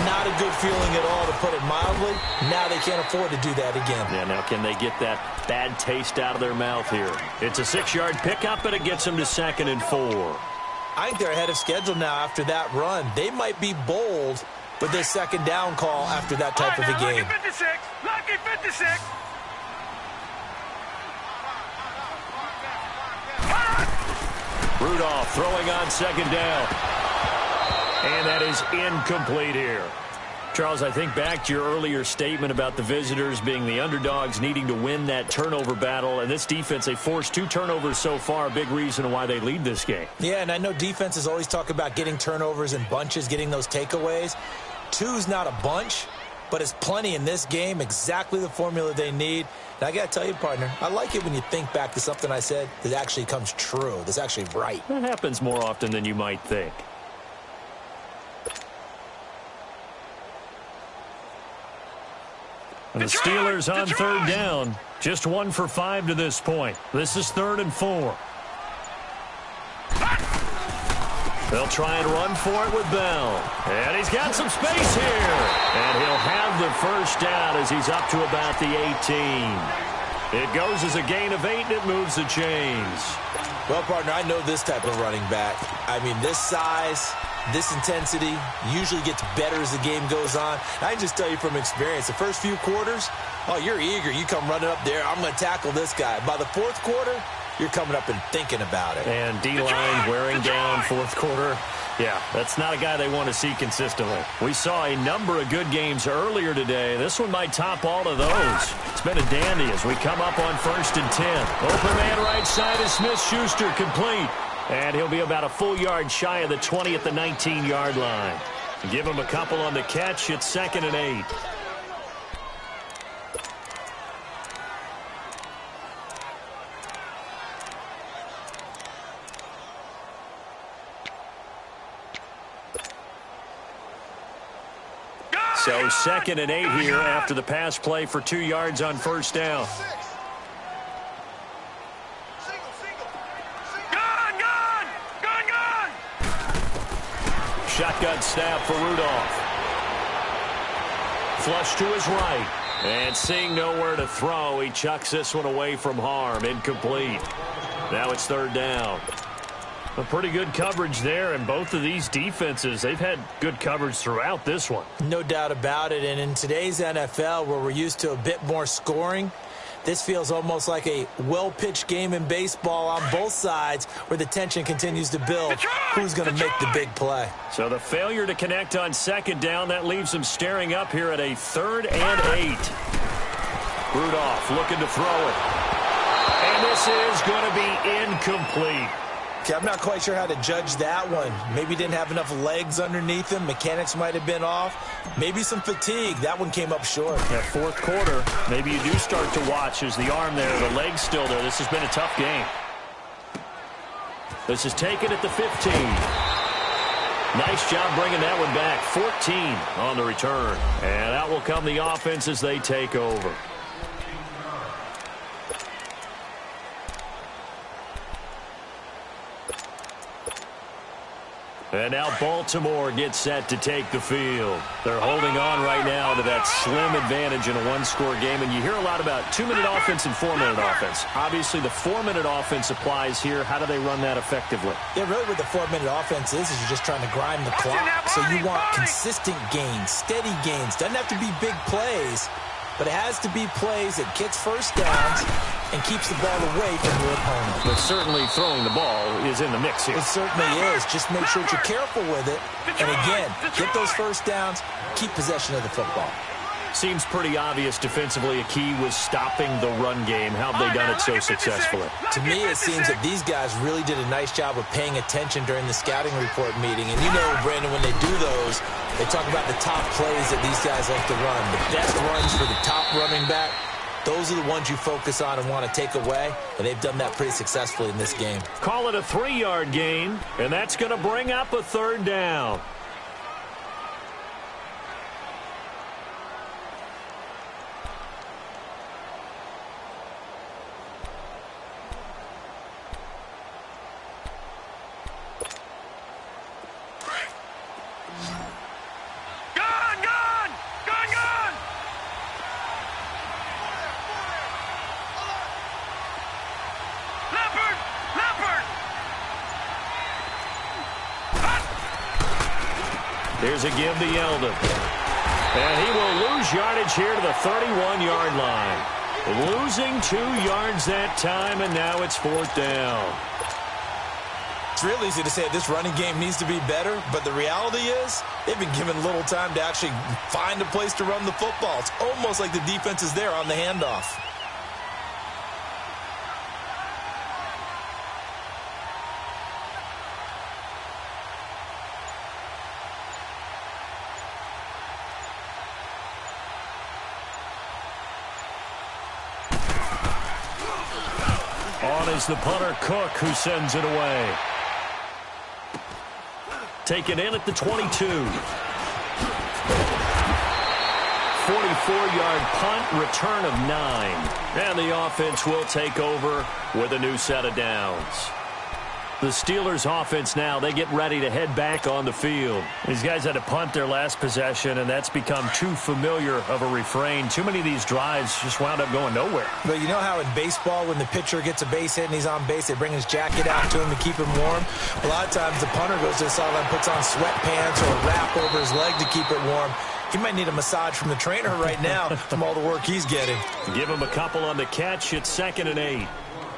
not a good feeling at all, to put it mildly. Now they can't afford to do that again. Yeah, now can they get that bad taste out of their mouth here? It's a 6-yard pickup, and it gets them to 2nd and 4. I think they're ahead of schedule now after that run. They might be bold with their 2nd down call after that type of a game. Lucky 56! Lucky 56! Rudolph throwing on 2nd down. And that is incomplete here. Charles, I think back to your earlier statement about the visitors being the underdogs, needing to win that turnover battle. And this defense, they forced 2 turnovers so far, a big reason why they lead this game. Yeah, and I know defenses always talk about getting turnovers in bunches, getting those takeaways. 2's not a bunch, but it's plenty in this game, exactly the formula they need. And I got to tell you, partner, I like it when you think back to something I said that actually comes true, that's actually right. That happens more often than you might think. And the Steelers on 3rd down. Just 1 for 5 to this point. This is 3rd and 4. They'll try and run for it with Bell. And he's got some space here. And he'll have the 1st down as he's up to about the 18. It goes as a gain of 8, and it moves the chains. Well, partner, I know this type of running back. I mean, this size, this intensity usually gets better as the game goes on. I can just tell you from experience, the first few quarters, oh, you're eager. You come running up there, I'm going to tackle this guy. By the 4th quarter, you're coming up and thinking about it. And D-line wearing down 4th quarter. Yeah, that's not a guy they want to see consistently. We saw a number of good games earlier today. This one might top all of those. It's been a dandy as we come up on 1st and 10. Open man right side is Smith-Schuster, complete. And he'll be about a full yard shy of the 20 at the 19-yard line. Give him a couple on the catch. It's 2nd and 8. So 2nd and 8 here after the pass play for 2 yards on 1st down. Shotgun snap for Rudolph. Flush to his right. And seeing nowhere to throw, he chucks this one away from harm. Incomplete. Now it's 3rd down. A pretty good coverage there, and both of these defenses, they've had good coverage throughout this one. No doubt about it, and in today's NFL, where we're used to a bit more scoring, this feels almost like a well-pitched game in baseball on both sides where the tension continues to build. Who's going to make the big play? So the failure to connect on 2nd down, that leaves them staring up here at a 3rd and 8. Rudolph looking to throw it. And this is going to be incomplete. Okay, I'm not quite sure how to judge that one. Maybe didn't have enough legs underneath him. Mechanics might have been off. Maybe some fatigue. That one came up short. That 4th quarter, maybe you do start to watch as the arm there, the leg's still there. This has been a tough game. This is taken at the 15. Nice job bringing that one back. 14 on the return. And out will come the offense as they take over. And now Baltimore gets set to take the field. They're holding on right now to that slim advantage in a one-score game. And you hear a lot about 2-minute offense and 4-minute offense. Obviously, the 4-minute offense applies here. How do they run that effectively? Yeah, really what the 4-minute offense is you're just trying to grind the clock. So you want consistent gains, steady gains. Doesn't have to be big plays, but it has to be plays that gets first downs and keeps the ball away from your opponent. But certainly throwing the ball is in the mix here. It certainly is. Just make sure that you're careful with it. And again, get those first downs, keep possession of the football. Seems pretty obvious defensively a key was stopping the run game. How have they done it so successfully? To me, it seems that these guys really did a nice job of paying attention during the scouting report meeting. And you know, Brandon, when they do those, they talk about the top plays that these guys like to run. The best runs for the top running back. Those are the ones you focus on and want to take away, and they've done that pretty successfully in this game. Call it a 3-yard gain, and that's going to bring up a third down. Here's a give to Yeldon. And he will lose yardage here to the 31-yard line. Losing 2 yards that time, and now it's 4th down. It's real easy to say this running game needs to be better, but the reality is they've been given little time to actually find a place to run the football. It's almost like the defense is there on the handoff. Is the punter Cook who sends it away. Taken in at the 22. 44-yard punt, return of 9. And the offense will take over with a new set of downs. The Steelers offense now, they get ready to head back on the field. These guys had to punt their last possession, and that's become too familiar of a refrain. Too many of these drives just wound up going nowhere. But you know how in baseball, when the pitcher gets a base hit and he's on base, they bring his jacket out to him to keep him warm? A lot of times the punter goes to the sideline, puts on sweatpants or a wrap over his leg to keep it warm. He might need a massage from the trainer right now from all the work he's getting. Give him a couple on the catch. It's 2nd and 8.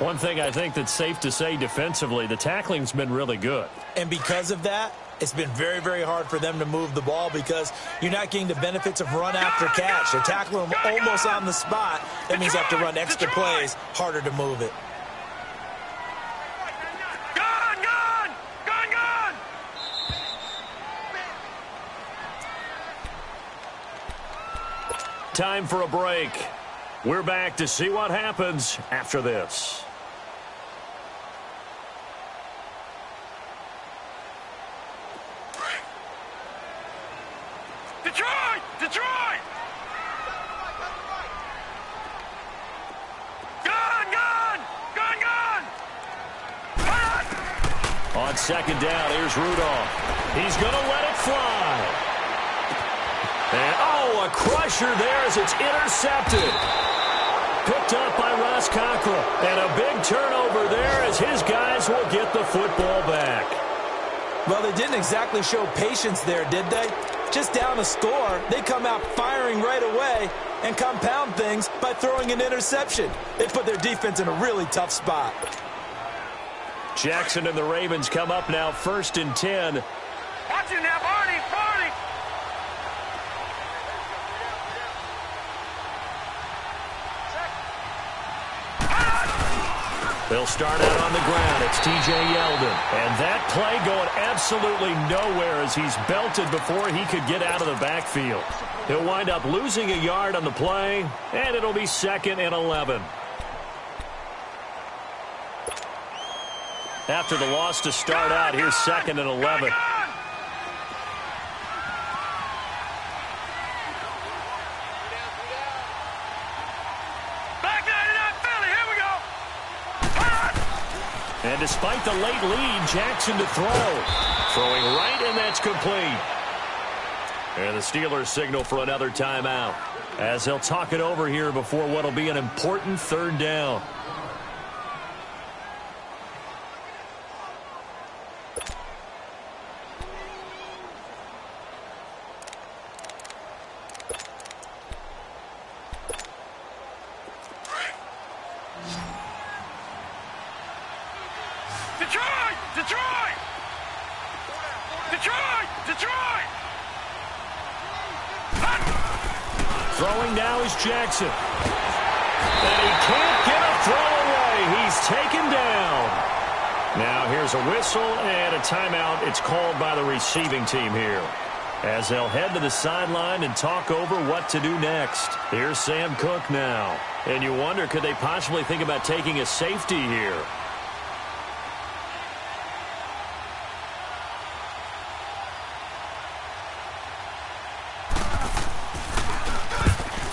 One thing I think that's safe to say defensively, the tackling's been really good. And because of that, it's been very, very hard for them to move the ball because you're not getting the benefits of run after catch. They're tackling them almost on the spot. That means you have to run extra plays, harder to move it. Time for a break. We're back to see what happens after this. Detroit! Detroit! Gun! Gun! Gun! Gun! On 2nd down, here's Rudolph. He's going to let it fly. And, a crusher there as it's intercepted. Picked up by Ross Cockrell. And a big turnover there as his guys will get the football back. Well, they didn't exactly show patience there, did they? Just down a score, they come out firing right away and compound things by throwing an interception. They put their defense in a really tough spot. Jackson and the Ravens come up now 1st and 10. Watch it now, Barney! Barney! They'll start out on the ground. It's T.J. Yeldon. And that play going absolutely nowhere as he's belted before he could get out of the backfield. He'll wind up losing a yard on the play, and it'll be 2nd and 11. after the loss to start out. Here's 2nd and 11. And despite the late lead, Jackson to throw. Throwing right, and that's complete. And the Steelers signal for another timeout as they'll talk it over here before what will be an important 3rd down. Throwing now is Jackson. And he can't get a throw away. He's taken down. Now here's a whistle and a timeout. It's called by the receiving team here, as they'll head to the sideline and talk over what to do next. Here's Sam Cook now. And you wonder, could they possibly think about taking a safety here?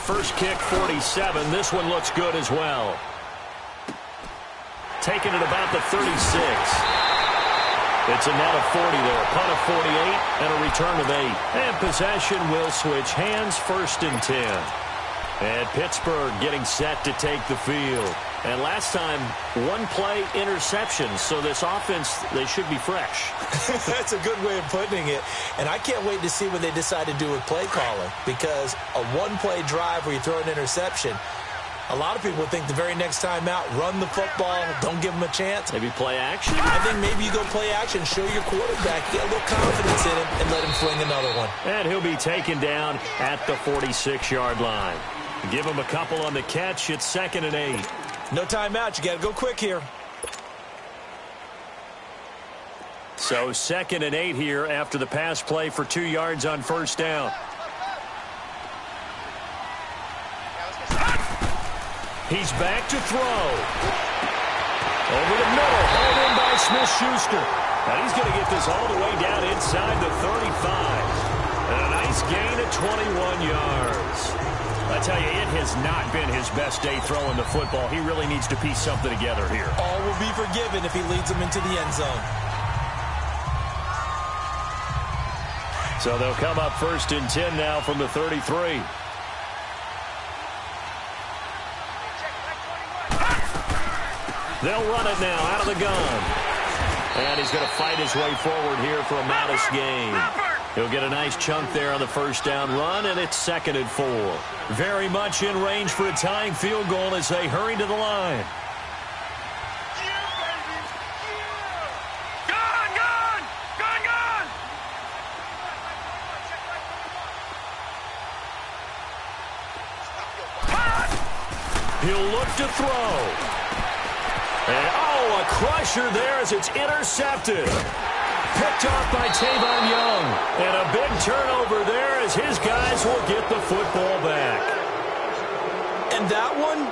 First kick, 47. This one looks good as well. Taking it about the 36. It's a net of 40 there. A punt of 48 and a return of 8. And possession will switch hands, 1st and 10. And Pittsburgh getting set to take the field. And last time, 1-play interception. So this offense, they should be fresh. That's a good way of putting it. And I can't wait to see what they decide to do with play calling. Because a 1-play drive where you throw an interception, a lot of people think the very next time out, run the football, don't give them a chance. Maybe play action? I think maybe you go play action, show your quarterback, get a little confidence in him, and let him fling another one. And he'll be taken down at the 46-yard line. Give him a couple on the catch. It's 2nd and 8. No timeout. You got to go quick here. So 2nd and 8 here after the pass play for 2 yards on 1st down. He's back to throw. Over the middle. Hauled in by Smith-Schuster. And he's going to get this all the way down inside the 35. And a nice gain of 21 yards. I tell you, it has not been his best day throwing the football. He really needs to piece something together here. All will be forgiven if he leads them into the end zone. So they'll come up 1st and 10 now from the 33. They'll run it now out of the gun. And he's going to fight his way forward here for a modest gain. He'll get a nice chunk there on the 1st down run, and it's 2nd and 4. Very much in range for a tying field goal as they hurry to the line. He'll look to throw. And, a crusher there as it's intercepted. Picked off by Tavon Young. And a big turnover there as his guys will get the football back. And that one,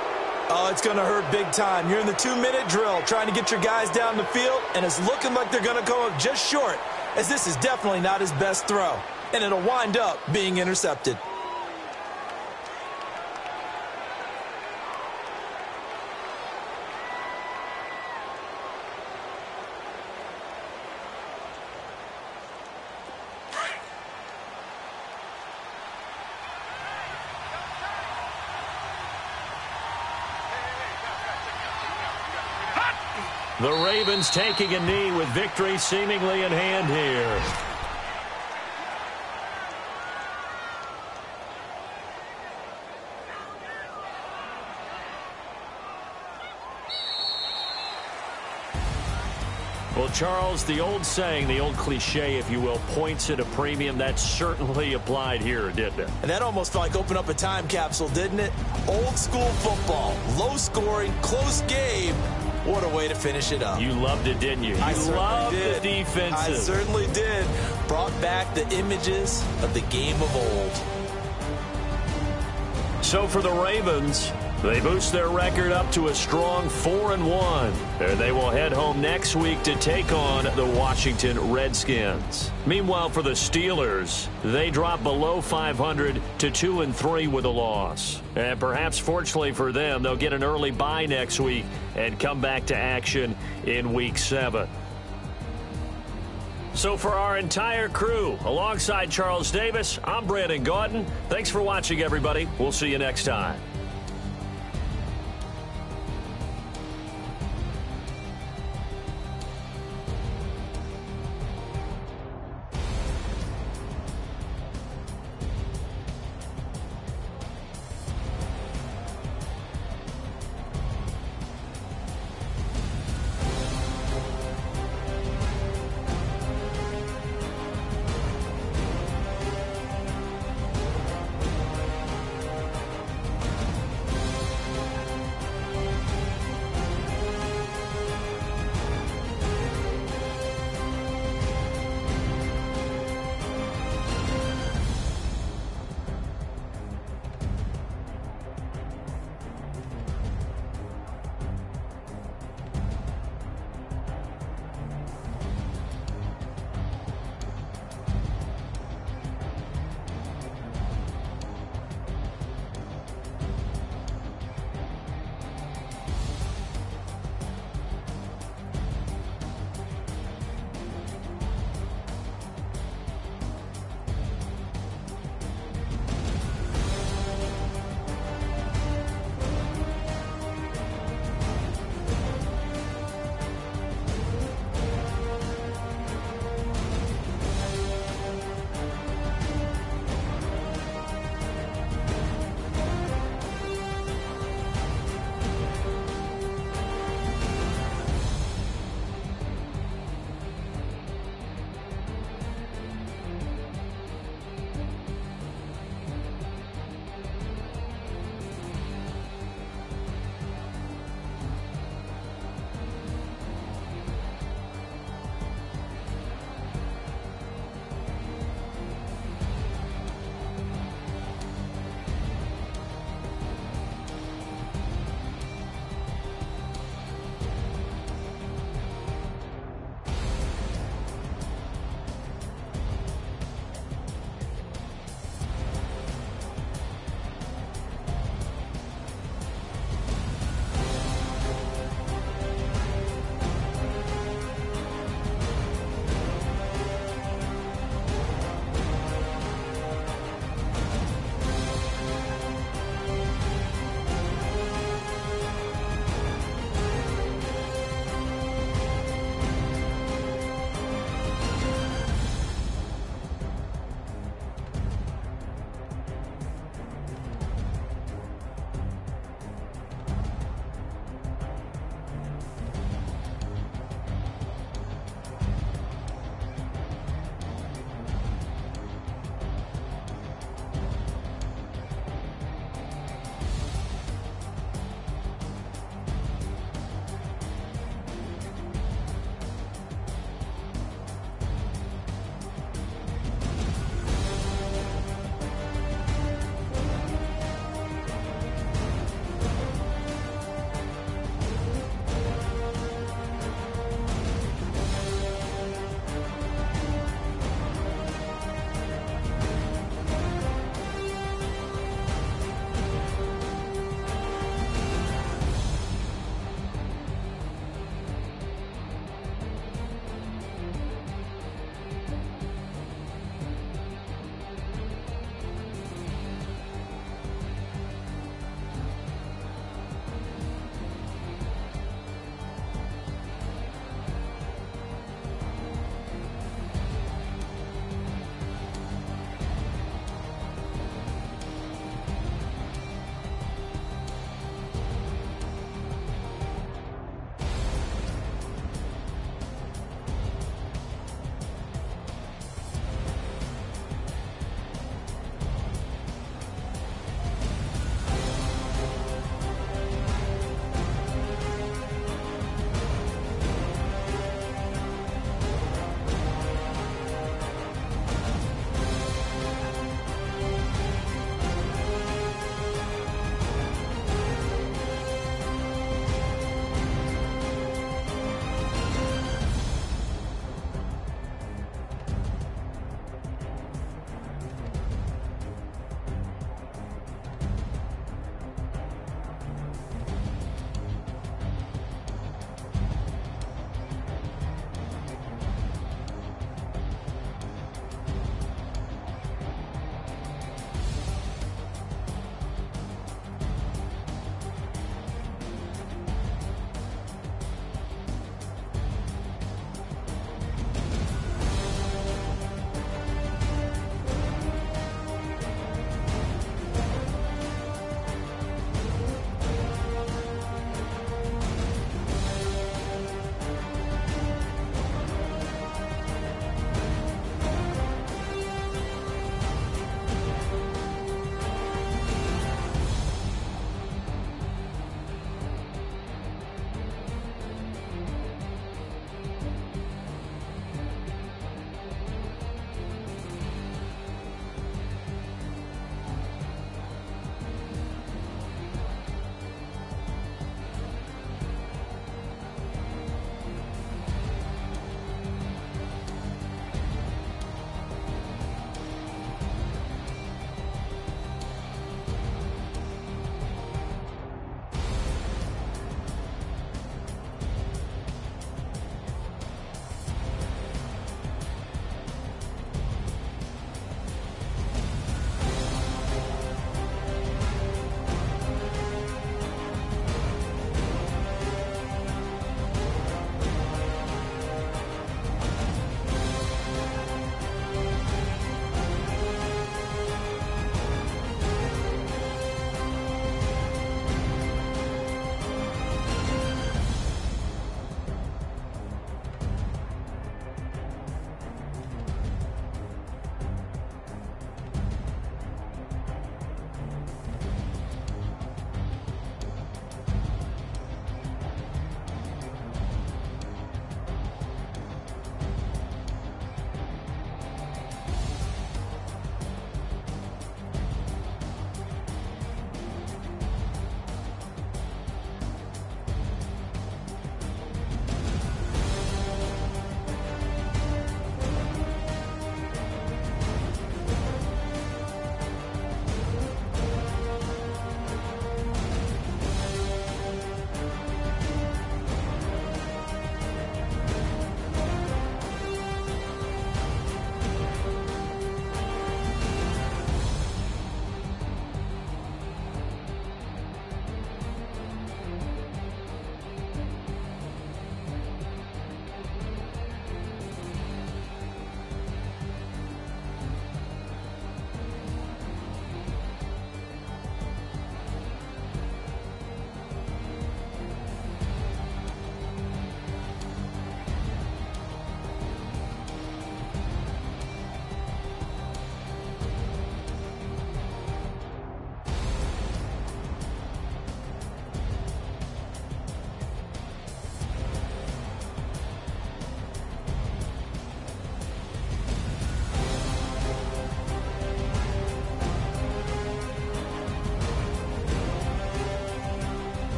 it's going to hurt big time. You're in the 2-minute drill trying to get your guys down the field, and it's looking like they're going to go up just short, as this is definitely not his best throw. And it'll wind up being intercepted. The Ravens taking a knee with victory seemingly in hand here. Well, Charles, the old saying, the old cliche, if you will, points at a premium, that certainly applied here, didn't it? And that almost felt like open up a time capsule, didn't it? Old school football, low scoring, close game. What a way to finish it up. You loved it, didn't you? I You loved did. the defenses. I certainly did. Brought back the images of the game of old. So for the Ravens, They boost their record up to a strong 4-1. And they will head home next week to take on the Washington Redskins. Meanwhile, for the Steelers, they drop below 500 to 2-3 with a loss. And perhaps fortunately for them, they'll get an early bye next week and come back to action in Week 7. So for our entire crew, alongside Charles Davis, I'm Brandon Gaudin. Thanks for watching, everybody. We'll see you next time.